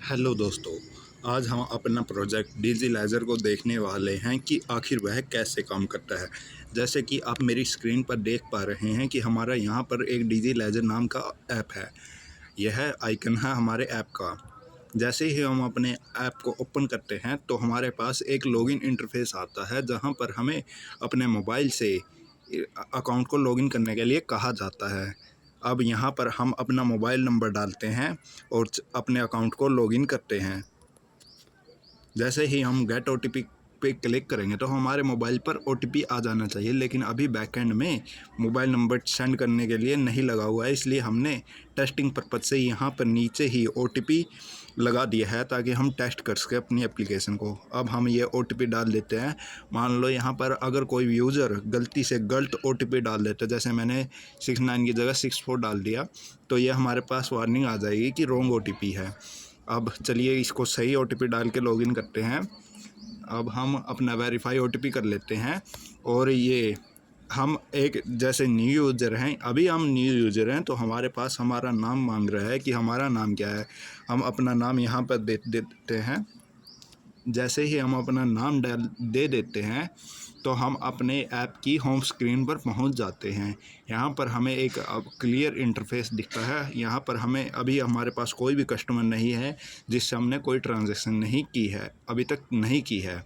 Hello दोस्तों, आज हम अपना प्रोजेक्ट डिजिलाइज़र को देखने वाले हैं कि आखिर वह कैसे काम करता है। जैसे कि आप मेरी स्क्रीन पर देख पा रहे हैं कि हमारा यहाँ पर एक डिजिलाइज़र नाम का ऐप है। यह आइकन है हमारे ऐप का। जैसे ही हम अपने ऐप को ओपन करते हैं तो हमारे पास एक लॉगिन इंटरफ़ेस आता है, जहाँ पर हमें अपने मोबाइल से अकाउंट को लॉगिन करने के लिए कहा जाता है। अब यहाँ पर हम अपना मोबाइल नंबर डालते हैं और अपने अकाउंट को लॉगिन करते हैं। जैसे ही हम गेट ओटीपी पे क्लिक करेंगे तो हमारे मोबाइल पर ओटीपी आ जाना चाहिए, लेकिन अभी बैकएंड में मोबाइल नंबर सेंड करने के लिए नहीं लगा हुआ है, इसलिए हमने टेस्टिंग पर्पज़ से यहाँ पर नीचे ही ओटीपी लगा दिया है ताकि हम टेस्ट कर सकें अपनी एप्लीकेशन को। अब हम ये ओटीपी डाल देते हैं। मान लो यहाँ पर अगर कोई यूज़र गलती से गलत ओटीपी डाल देता है, जैसे मैंने 69 की जगह 64 डाल दिया, तो ये हमारे पास वार्निंग आ जाएगी कि रॉन्ग ओटीपी है। अब चलिए इसको सही ओटीपी डाल के लॉगिन करते हैं। अब हम अपना वेरीफाई ओटीपी कर लेते हैं और ये हम एक जैसे न्यू यूज़र हैं, अभी हम न्यू यूज़र हैं तो हमारे पास हमारा नाम मांग रहा है कि हमारा नाम क्या है। हम अपना नाम यहाँ पर दे देते हैं। जैसे ही हम अपना नाम दे देते हैं तो हम अपने ऐप की होम स्क्रीन पर पहुंच जाते हैं। यहाँ पर हमें एक क्लियर इंटरफेस दिखता है। यहाँ पर हमें अभी हमारे पास कोई भी कस्टमर नहीं है जिससे हमने कोई ट्रांजैक्शन नहीं की है, अभी तक नहीं की है।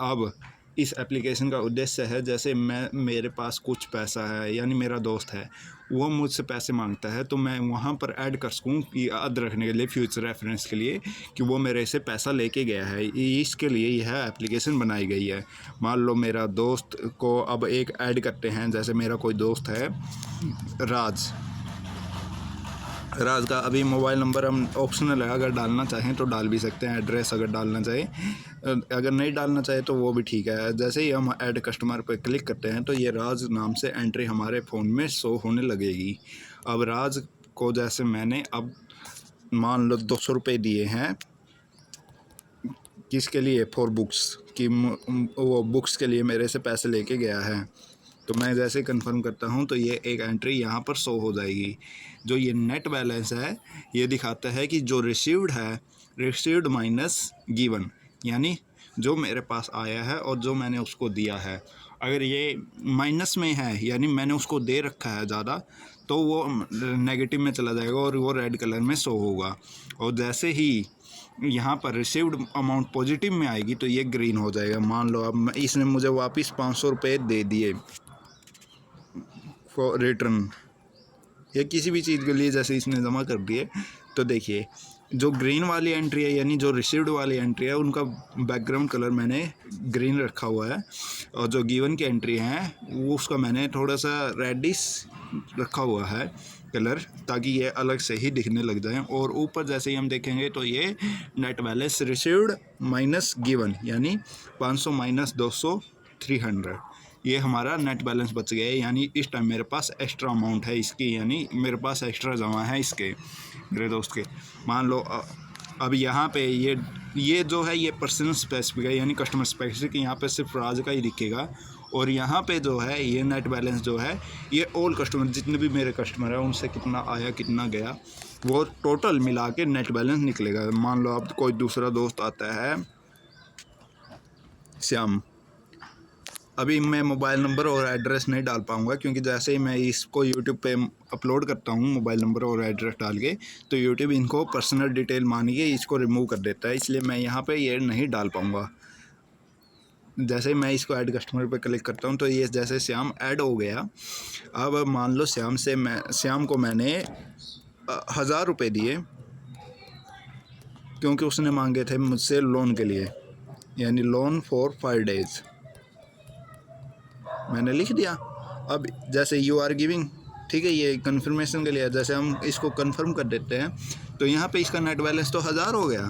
अब इस एप्लीकेशन का उद्देश्य है, जैसे मेरे पास कुछ पैसा है, यानी मेरा दोस्त है, वो मुझसे पैसे मांगता है तो मैं वहाँ पर ऐड कर सकूँ कि याद रखने के लिए, फ्यूचर रेफरेंस के लिए कि वो मेरे से पैसा लेके गया है। इसके लिए यह एप्लीकेशन बनाई गई है। मान लो मेरा दोस्त को अब एक ऐड करते हैं, जैसे मेरा कोई दोस्त है राज का अभी मोबाइल नंबर हम ऑप्शनल है, अगर डालना चाहें तो डाल भी सकते हैं, एड्रेस अगर डालना चाहें, अगर नहीं डालना चाहे तो वो भी ठीक है। जैसे ही हम ऐड कस्टमर पर क्लिक करते हैं तो ये राज नाम से एंट्री हमारे फ़ोन में शो होने लगेगी। अब राज को जैसे मैंने अब मान लो 200 रुपये दिए हैं, किसके लिए, फॉर बुक्स कि वो बुक्स के लिए मेरे से पैसे लेके गया है। तो मैं जैसे कंफर्म करता हूँ तो ये एक एंट्री यहाँ पर शो हो जाएगी। जो ये नेट बैलेंस है ये दिखाता है कि जो रिसीव्ड है, रिसीव्ड माइनस गिवन, यानी जो मेरे पास आया है और जो मैंने उसको दिया है। अगर ये माइनस में है, यानी मैंने उसको दे रखा है ज़्यादा, तो वो नेगेटिव में चला जाएगा और वो रेड कलर में शो होगा। और जैसे ही यहाँ पर रिसीव्ड अमाउंट पॉजिटिव में आएगी तो ये ग्रीन हो जाएगा। मान लो अब इसने मुझे वापस 500 रुपये दे दिए फॉर रिटर्न, या किसी भी चीज़ के लिए जैसे इसने जमा कर दिए, तो देखिए जो ग्रीन वाली एंट्री है, यानी जो रिसीव्ड वाली एंट्री है, उनका बैकग्राउंड कलर मैंने ग्रीन रखा हुआ है, और जो गिवन की एंट्री है वो उसका मैंने थोड़ा सा रेडिश रखा हुआ है कलर, ताकि ये अलग से ही दिखने लग जाए। और ऊपर जैसे ही हम देखेंगे तो ये net balance received minus given, यानी 500 माइनस 200 300, ये हमारा नेट बैलेंस बच गया है। यानी इस टाइम मेरे पास एक्स्ट्रा अमाउंट है इसकी, यानी मेरे पास एक्स्ट्रा जमा है इसके, मेरे दोस्त के। मान लो अब यहाँ पे ये जो है ये पर्सन स्पेसिफिक है, यानी कस्टमर स्पेसिफिक, यहाँ पे सिर्फ राज का ही दिखेगा। और यहाँ पे जो है ये नेट बैलेंस जो है ये ऑल कस्टमर, जितने भी मेरे कस्टमर हैं उनसे कितना आया कितना गया, वो टोटल मिला के नेट बैलेंस निकलेगा। मान लो अब कोई दूसरा दोस्त आता है, श्याम, अभी मैं मोबाइल नंबर और एड्रेस नहीं डाल पाऊँगा क्योंकि जैसे ही मैं इसको यूट्यूब पे अपलोड करता हूँ मोबाइल नंबर और एड्रेस डाल के, तो यूट्यूब इनको पर्सनल डिटेल मान के इसको रिमूव कर देता है, इसलिए मैं यहाँ पे ये नहीं डाल पाऊँगा। जैसे ही मैं इसको ऐड कस्टमर पे क्लिक करता हूँ तो ये जैसे श्याम ऐड हो गया। अब मान लो श्याम को मैंने 1000 रुपये दिए क्योंकि उसने मांगे थे मुझसे लोन के लिए, यानी लोन फॉर 5 डेज़, मैंने लिख दिया। अब जैसे यू आर गिविंग, ठीक है, ये कन्फर्मेशन के लिए, जैसे हम इसको कंफर्म कर देते हैं तो यहाँ पे इसका नेट बैलेंस तो 1000 हो गया,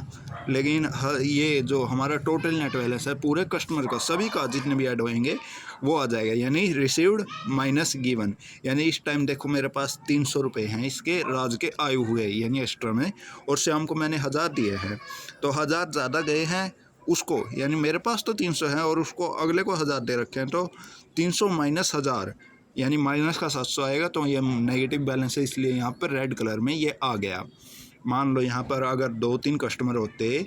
लेकिन ये जो हमारा टोटल नेट बैलेंस है पूरे कस्टमर का, सभी का जितने भी ऐड होंगे वो आ जाएगा, यानी रिसीव्ड माइनस गिवन। यानी इस टाइम देखो मेरे पास 300 रुपये हैं इसके राज के आए हुए, यानी एक्स्ट्रा में, और शाम को मैंने 1000 दिए हैं, तो 1000 ज़्यादा गए हैं उसको, यानी मेरे पास तो 300 हैं और उसको अगले को 1000 दे रखे हैं, तो 300 माइनस 1000, यानी माइनस का 700 आएगा, तो ये नेगेटिव बैलेंस है, इसलिए यहाँ पर रेड कलर में ये आ गया। मान लो यहाँ पर अगर 2-3 कस्टमर होते,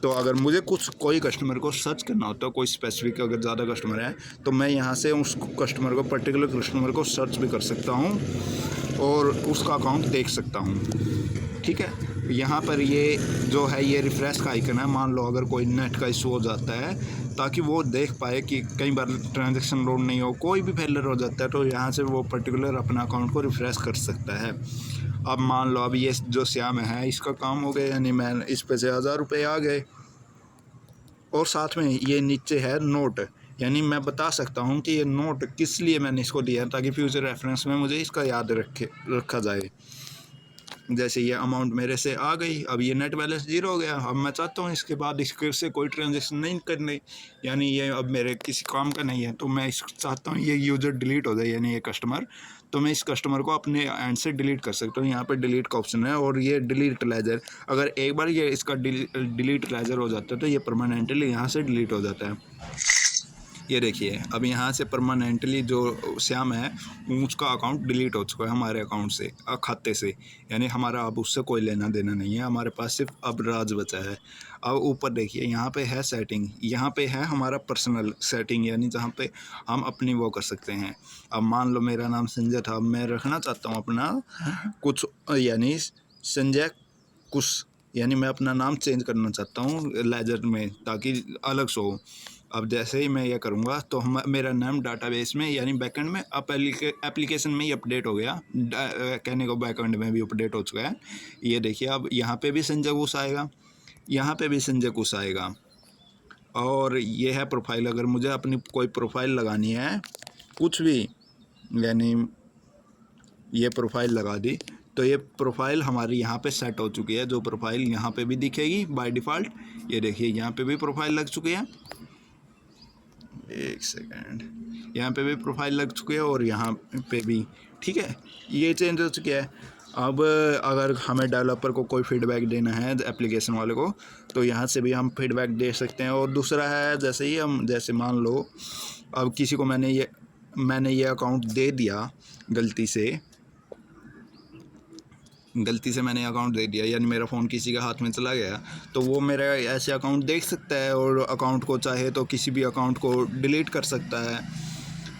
तो अगर मुझे कोई कस्टमर को सर्च करना होता, कोई स्पेसिफिक अगर ज़्यादा कस्टमर है, तो मैं यहाँ से उस कस्टमर को, पर्टिकुलर कस्टमर को सर्च भी कर सकता हूँ और उसका अकाउंट देख सकता हूँ। ठीक है, यहाँ पर ये जो है ये रिफ़्रेश का आइकन है। मान लो अगर कोई नेट का इशू हो जाता है, ताकि वो देख पाए कि कई बार ट्रांजैक्शन लोड नहीं हो, कोई भी फेलियर हो जाता है, तो यहाँ से वो पर्टिकुलर अपना अकाउंट को रिफ़्रेश कर सकता है। अब मान लो अब ये जो श्याम है, इसका काम हो गया, यानी मैं इस पे से 1000 रुपये आ गए। और साथ में ये नीचे है नोट, यानी मैं बता सकता हूँ कि ये नोट किस लिए मैंने इसको दिया है, ताकि फ्यूचर रेफरेंस में मुझे इसका याद रखा जाए। जैसे ये अमाउंट मेरे से आ गई, अब ये नेट बैलेंस 0 हो गया। अब मैं चाहता हूँ इसके बाद इसके से कोई ट्रांजेक्शन नहीं करनी, यानी ये अब मेरे किसी काम का नहीं है, तो मैं इस चाहता हूँ ये यूज़र डिलीट हो जाए, यानी ये कस्टमर। तो मैं इस कस्टमर को अपने एंड से डिलीट कर सकता हूँ। यहाँ पे डिलीट का ऑप्शन है और ये डिलीट लेजर, अगर एक बार ये इसका डिलीट लेजर हो जाता है तो ये परमानेंटली यहाँ से डिलीट हो जाता है। ये देखिए, अब यहाँ से परमानेंटली जो श्याम है उसका अकाउंट डिलीट हो चुका है हमारे अकाउंट से, खाते से, यानी हमारा अब उससे कोई लेना देना नहीं है। हमारे पास सिर्फ अब राज बचा है। अब ऊपर देखिए, यहाँ पे है सेटिंग, यहाँ पे है हमारा पर्सनल सेटिंग, यानी जहाँ पे हम अपनी वो कर सकते हैं। अब मान लो मेरा नाम संजय था, मैं रखना चाहता हूँ अपना कुछ, यानी संजय कुछ, यानी मैं अपना नाम चेंज करना चाहता हूँ लेजर में, ताकि अलग से हो। अब जैसे ही मैं ये करूँगा तो मेरा नाम डाटाबेस में, यानी बैकएंड में एप्लीकेशन में ही अपडेट हो गया, कहने को बैकएंड में भी अपडेट हो चुका है। ये देखिए, अब यहाँ पे भी संजय कुश आएगा, यहाँ पे भी संजय कुश आएगा। और ये है प्रोफाइल, अगर मुझे अपनी कोई प्रोफाइल लगानी है कुछ भी, यानी ये प्रोफाइल लगा दी, तो ये प्रोफाइल हमारी यहाँ पे सेट हो चुकी है। जो प्रोफाइल यहाँ पे भी दिखेगी बाय डिफ़ॉल्ट, ये देखिए यहाँ पे भी प्रोफाइल लग चुकी है। एक सेकेंड, यहाँ पे भी प्रोफाइल लग चुकी है और यहाँ पे भी। ठीक है, ये चेंज हो चुकी है। अब अगर हमें डेवलपर को कोई फीडबैक देना है एप्लीकेशन वाले को, तो यहाँ से भी हम फीडबैक दे सकते हैं। और दूसरा है, जैसे ही हम, जैसे मान लो अब किसी को मैंने ये अकाउंट दे दिया गलती से मैंने अकाउंट दे दिया, यानी मेरा फ़ोन किसी के हाथ में चला गया, तो वो मेरा ऐसे अकाउंट देख सकता है और अकाउंट को चाहे तो किसी भी अकाउंट को डिलीट कर सकता है।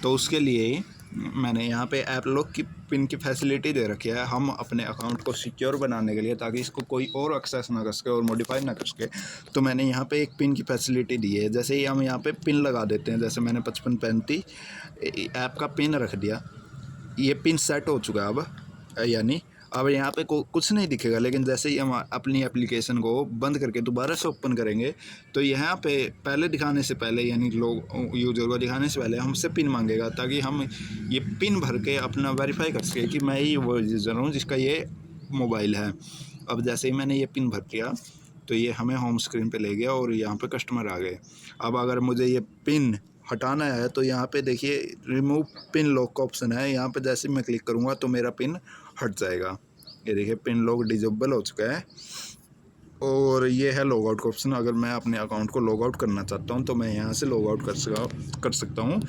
तो उसके लिए मैंने यहाँ पे ऐप लॉक की पिन की फैसिलिटी दे रखी है, हम अपने अकाउंट को सिक्योर बनाने के लिए, ताकि इसको कोई और एक्सेस ना कर सके और मॉडिफाई ना कर सके। तो मैंने यहाँ पे एक पिन की फैसिलिटी दी है। जैसे ही हम यहाँ पे पिन लगा देते हैं, जैसे मैंने 5535 ऐप का पिन रख दिया, ये पिन सेट हो चुका है अब, यानी अब यहाँ पे कुछ नहीं दिखेगा। लेकिन जैसे ही हम अपनी एप्लीकेशन को बंद करके दोबारा से ओपन करेंगे, तो यहाँ पे पहले दिखाने से पहले, यानी लोग यूज़र को दिखाने से पहले हमसे पिन मांगेगा, ताकि हम ये पिन भर के अपना वेरीफाई कर सके कि मैं ही वो यूज़र हूँ जिसका ये मोबाइल है। अब जैसे ही मैंने ये पिन भर दिया, तो ये हमें होम स्क्रीन पे ले गया और यहाँ पे कस्टमर आ गए। अब अगर मुझे ये पिन हटाना है, तो यहाँ पे देखिए रिमूव पिन लॉक का ऑप्शन है। यहाँ पे जैसे मैं क्लिक करूँगा तो मेरा पिन हट जाएगा। ये देखिए, पिन लॉक डिसेबल हो चुका है। और ये है लॉग आउट का ऑप्शन। अगर मैं अपने अकाउंट को लॉग आउट करना चाहता हूँ, तो मैं यहाँ से लॉग आउट कर सकता हूँ।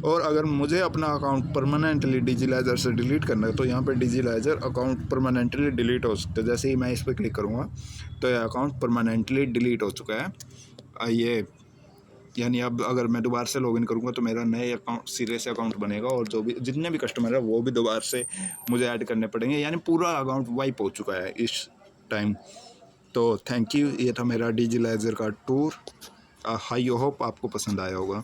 और अगर मुझे अपना अकाउंट परमानेंटली डिजिलैजर से डिलीट करना है, तो यहाँ पे डिजिलैजर अकाउंट परमानेंटली डिलीट हो सकता है। जैसे ही मैं इस पर क्लिक करूँगा, तो यह अकाउंट परमानेंटली डिलीट हो चुका है। ये यानी अब अगर मैं दोबारा से लॉगिन करूँगा, तो मेरा नए अकाउंट, सिरे से अकाउंट बनेगा और जो भी जितने भी कस्टमर है वो भी दोबारा से मुझे ऐड करने पड़ेंगे, यानी पूरा अकाउंट वाइप हो चुका है इस टाइम। तो थैंक यू, ये था मेरा डिजिलैजर का टूर। आई होप आपको पसंद आया होगा।